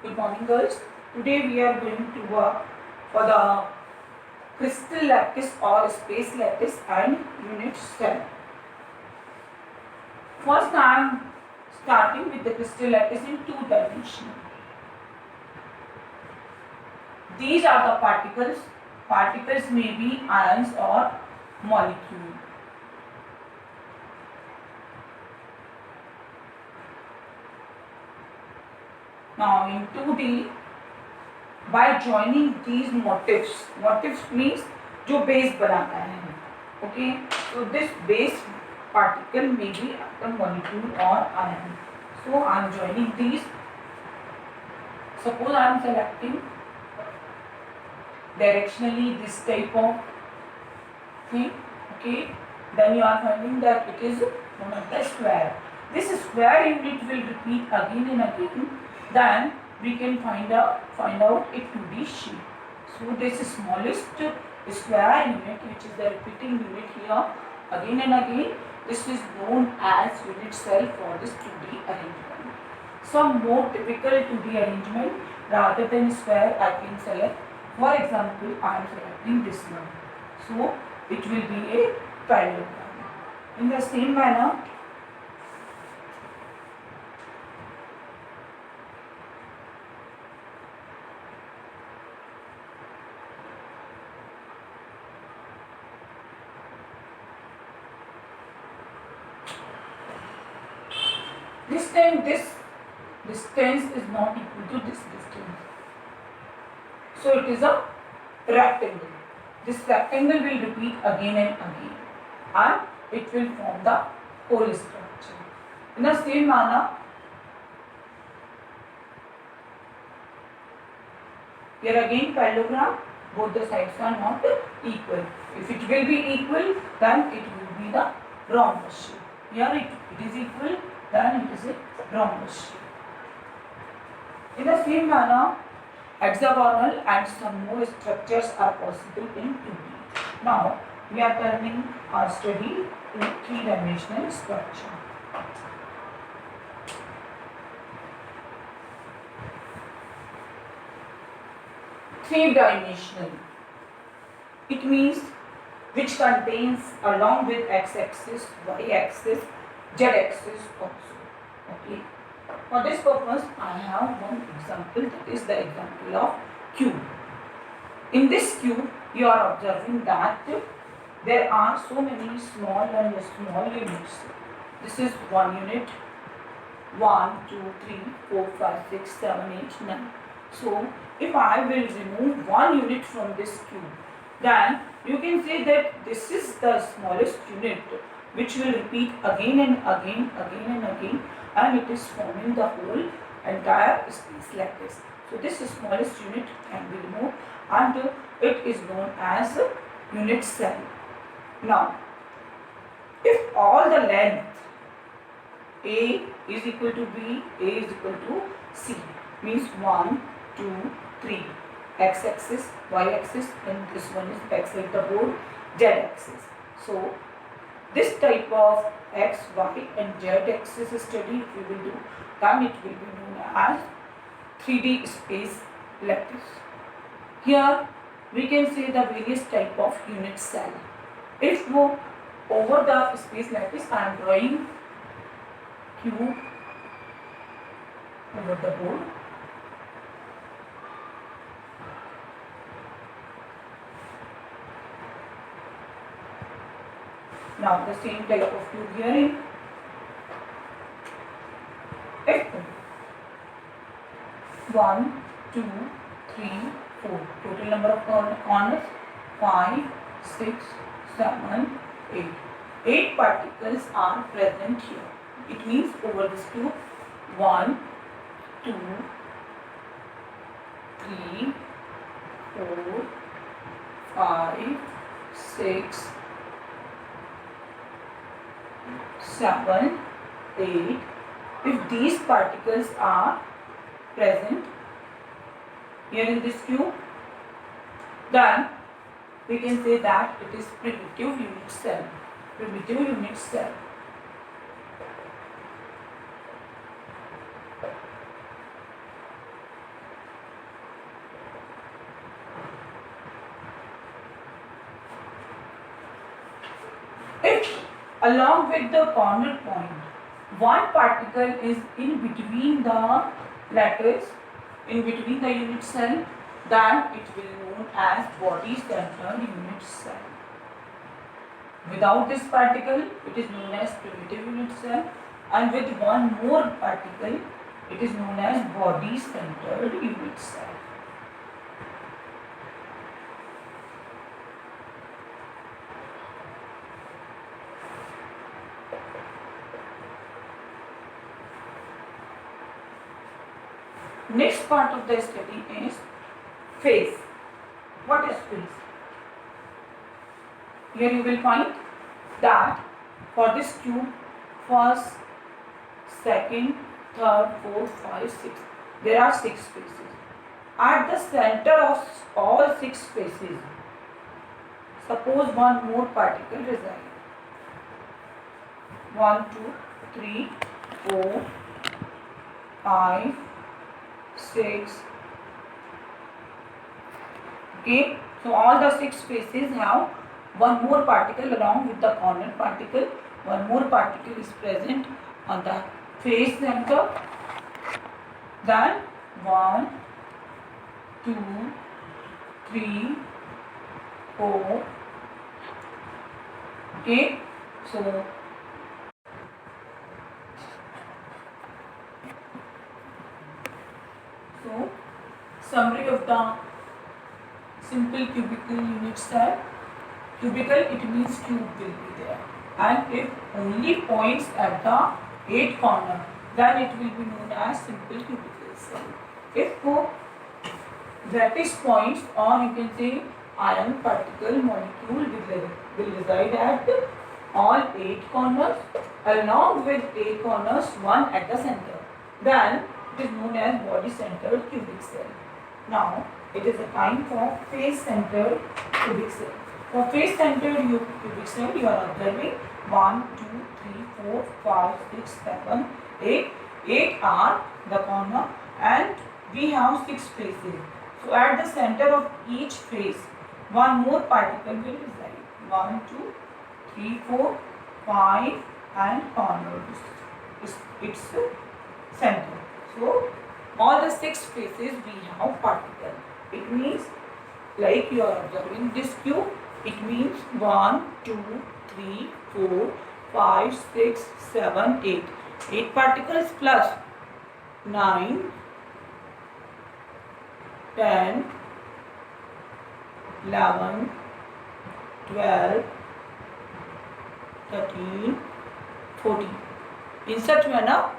Good morning, girls. Today we are going to work for the crystal lattice or space lattice and unit cell. First, I am starting with the crystal lattice in two dimension. These are the particles. Particles may be ions or molecules. Now in 2D, by joining these motifs means जो base बनाता है, okay? So this base particle may be atom, molecule or ion. So I am joining these. Suppose I am selecting directionally this type of thing, okay? Then you are finding that it is one of the square. This square unit will repeat again and again. Then we can find out a 2D sheet. So this smallest square unit, which is the repeating unit here again and again, this is known as unit cell for this 2D arrangement. Some more typical 2D arrangement rather than square I can select. For example, I am selecting this one. So it will be a parallelogram. In the same manner, this time this distance is not equal to this distance. So it is a rectangle. This rectangle will repeat again and again and it will form the whole structure. In the same manner, here again parallelogram, both the sides are not equal. If it will be equal, then it will be the rhombus shape. Here it is equal, then it is a rhombus shape. In the same manner, hexagonal and some more structures are possible in 2D. Now, we are turning our study to three-dimensional structure. Three-dimensional. It means which contains along with x-axis, y-axis, z-axis also. Okay. For this purpose, I have one example, that is the example of cube. In this cube, you are observing that there are so many small and small units. This is one unit, 1, 2, 3, 4, 5, 6, 7, 8, 9. So, if I will remove one unit from this cube, then you can say that this is the smallest unit which will repeat again and again, and it is forming the whole entire space lattice. So this smallest unit can be removed and it is known as unit cell. Now, if all the length A is equal to B, A is equal to C, means 1, 2, 3, x-axis, y-axis, and this one is backside the board, z-axis. So this type of x, y and z axis study if we will do, then it will be known as 3D space lattice. Here we can see the various type of unit cell. If over the space lattice I am drawing cube over the board. Now the same type of cube here. If 1, 2, 3, 4, total number of corners 5, 6, 7, 8. 8 particles are present here. It means over this cube 1, 2, 3, 4, 5, 6, 7, 8. If these particles are present here in this cube, then we can say that it is primitive unit cell. Primitive unit cell. along with the corner point. One particle is in between the lattice, in between the unit cell, then it will known as body centered unit cell. Without this particle, it is known as primitive unit cell, and with one more particle, it is known as body centered unit cell. Next part of the study is phase. What is phase? Here you will find that for this cube, first, second, third, fourth, 5, 6, there are 6 faces. At the center of all 6 faces, suppose one more particle resides. 1, 2, 3, 4, 5, 6. Okay, so all the 6 faces have one more particle along with the corner particle. One more particle is present on the face center. Then 1, 2, 3, 4. Okay, so summary of the simple cubical unit cell. Cubical, it means cube will be there, and if only points at the 8 corner, then it will be known as simple cubical cell. If lattice points, or you can say ion particle molecule will reside at all 8 corners, along with 8 corners, one at the center, then it is known as body centered cubic cell. Now it is a time for face centered cubic cell. For face centered cubic cell, you are observing 1, 2, 3, 4, 5, 6, 7, 8. 8 are the corner, and we have 6 faces. So at the center of each face, one more particle will reside. 1, 2, 3, 4, 5, and corner is its center. So all the 6 faces we have particle. It means, like you are observing this cube, it means 1, 2, 3, 4, 5, 6, 7, 8. 8 particles plus 9, 10, 11, 12, 13, 14. In such manner,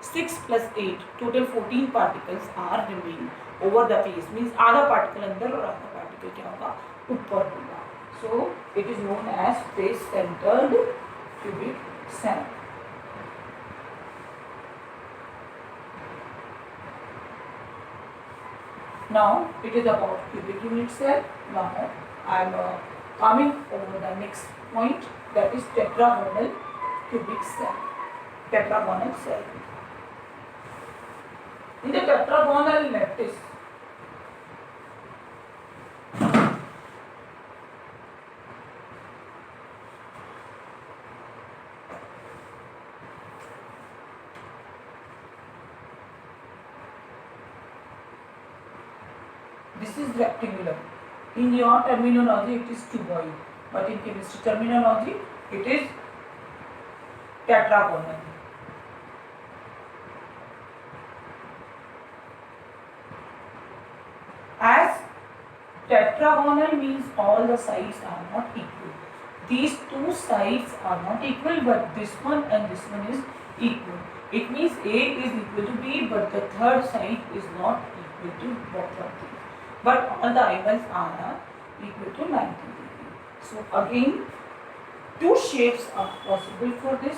6 plus 8, total 14 particles are remaining over the face. Means आधा particle अंदर और आधा particle क्या होगा, ऊपर होगा. So it is known as face centered cubic cell. Now it is about cubic unit cell. Now I am coming over the next point, that is tetragonal cubic cell. Tetragonal cell. In the tetragonal lattice, this is rectangular. In your terminology, it is cuboid, but in chemistry terminology, it is tetragonal. As tetragonal means all the sides are not equal. These two sides are not equal, but this one and this one is equal. It means A is equal to B, but the third side is not equal to both of these. But all the angles are equal to 90 degrees. So again, two shapes are possible for this.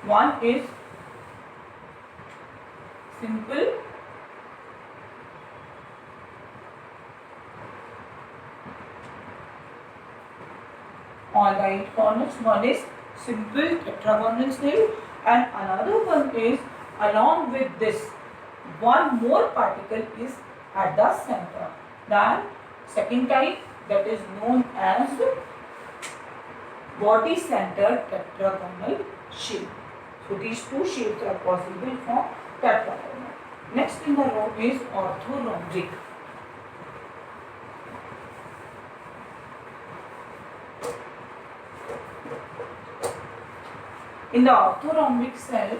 One is simple all the 8 corners. One is simple tetragonal cell, and another one is along with this one more particle is at the center. Then second type, that is known as body centered tetragonal shape. So these two shapes are possible for tetragonal. Next in the row is orthorhombic. In the orthorhombic cell,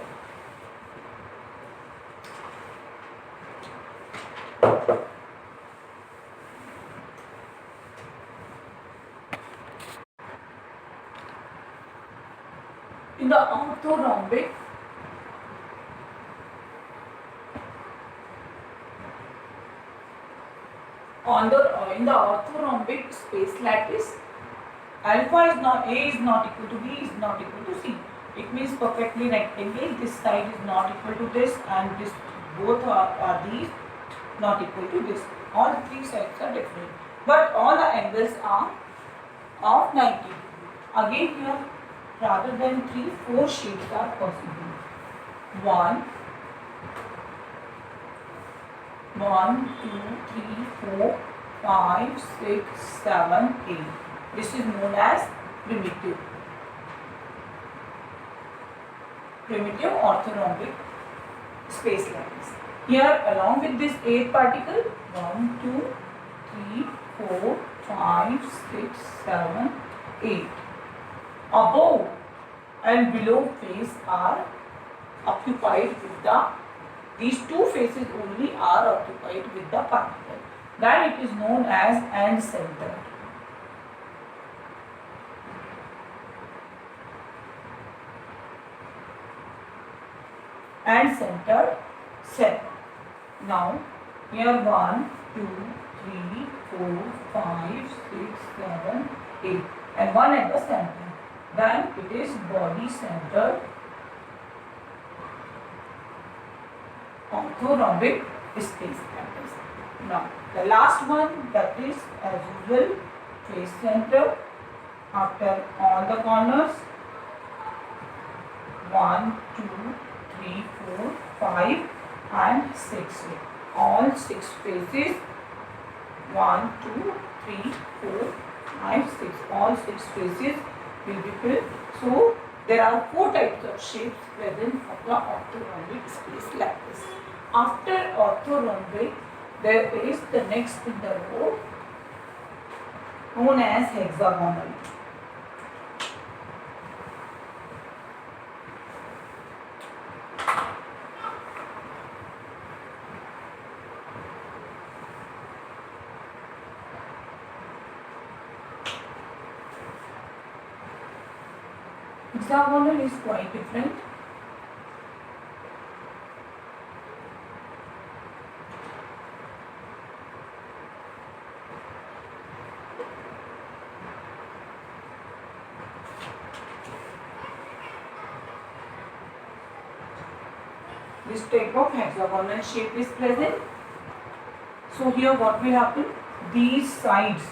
in the orthorhombic in the orthorhombic space lattice, alpha is not A is not equal to B is not equal to C. It means perfectly rectangle. This side is not equal to this, and this both are these not equal to this. All the three sides are different, but all the angles are of 90 degree. Again here, rather than 3, 4 shapes are possible. 1, 2, 3, 4, 5, 6, 7, 8. This is known as primitive orthorhombic space lattice. Here, along with this 8 particle, 1, 2, 3, 4, 5, 6, 7, 8. Above and below face are occupied with these two faces only are occupied with the particle. Then it is known as end center. And centered cell. Now, here 1, 2, 3, 4, 5, 6, 7, 8, and 1 at the center. Then it is body centered orthorhombic space lattice. Now, the last one, that is as usual face center. After all the corners, 1, 2, 3, 4, 5 and 6. All 6 faces, 1, 2, 3, 4, 5, 6. All 6 faces will be filled. So there are 4 types of shapes present for the orthorhombic space lattice. After orthorhombic, there is the next in the row known as hexagonal. Hexagonal is quite different. This type of hexagonal shape is present. So here what will happen? These sides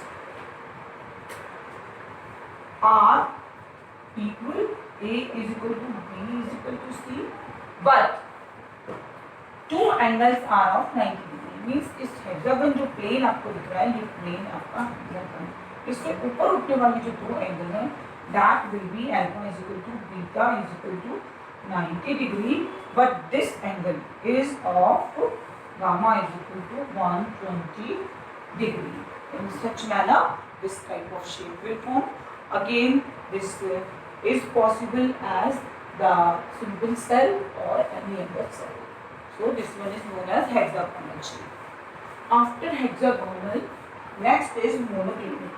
are equal. A is equal to B is equal to C, but 2 angles are of 90 degree. Means इस hexagon जो plane आपको दिख रहा है, ये plane आपका hexagon, इसके ऊपर उठने वाली जो 2 एंगल हैं, that will be alpha is equal to beta is equal to 90 degree, but this angle is of gamma is equal to 120 degree. In such manner, this type of shape will form. Again, this is possible as the simple cell or any other cell. So this one is known as hexagonal shape. After hexagonal, next is monoclinic.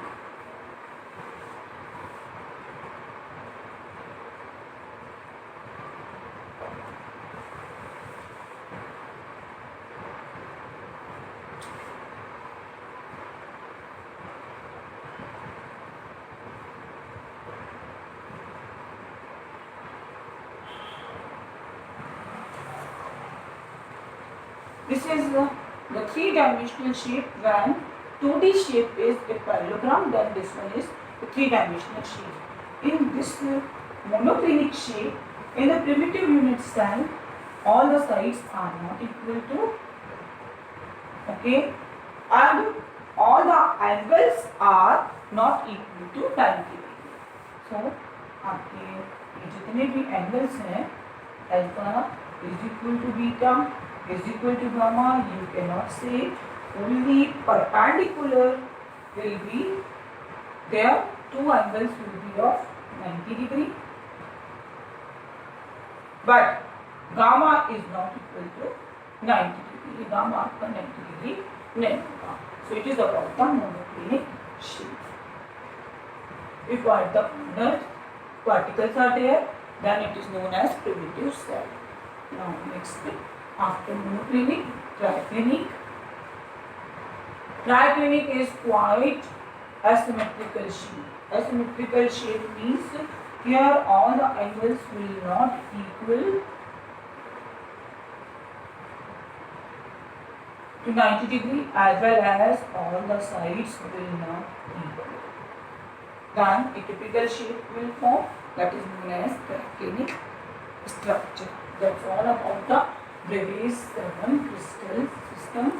This is the 3-dimensional shape. When 2D shape is a parallelogram, then this one is the 3-dimensional shape. In this monoclinic shape, in the primitive unit cell, all the sides are not equal to, okay, and all the angles are not equal to 90 degree. So आपके ये जितने भी angles हैं, alpha is equal to beta is equal to gamma, you can not say only perpendicular will be there, two angles will be of 90 degree, but gamma is not equal to 90 degree, gamma आपका 90 degree नहीं होगा. So it is about the monoclinic shape. If at the corner particles are there, then it is known as primitive cell. Now next, after monoclinic, triclinic. Triclinic is quite asymmetrical shape. Asymmetrical shape means here all the angles will not equal to 90 degree, as well as all the sides will not equal. Then a typical shape will form, that is known as triclinic structure. That's all about the Bravais 7 crystal system.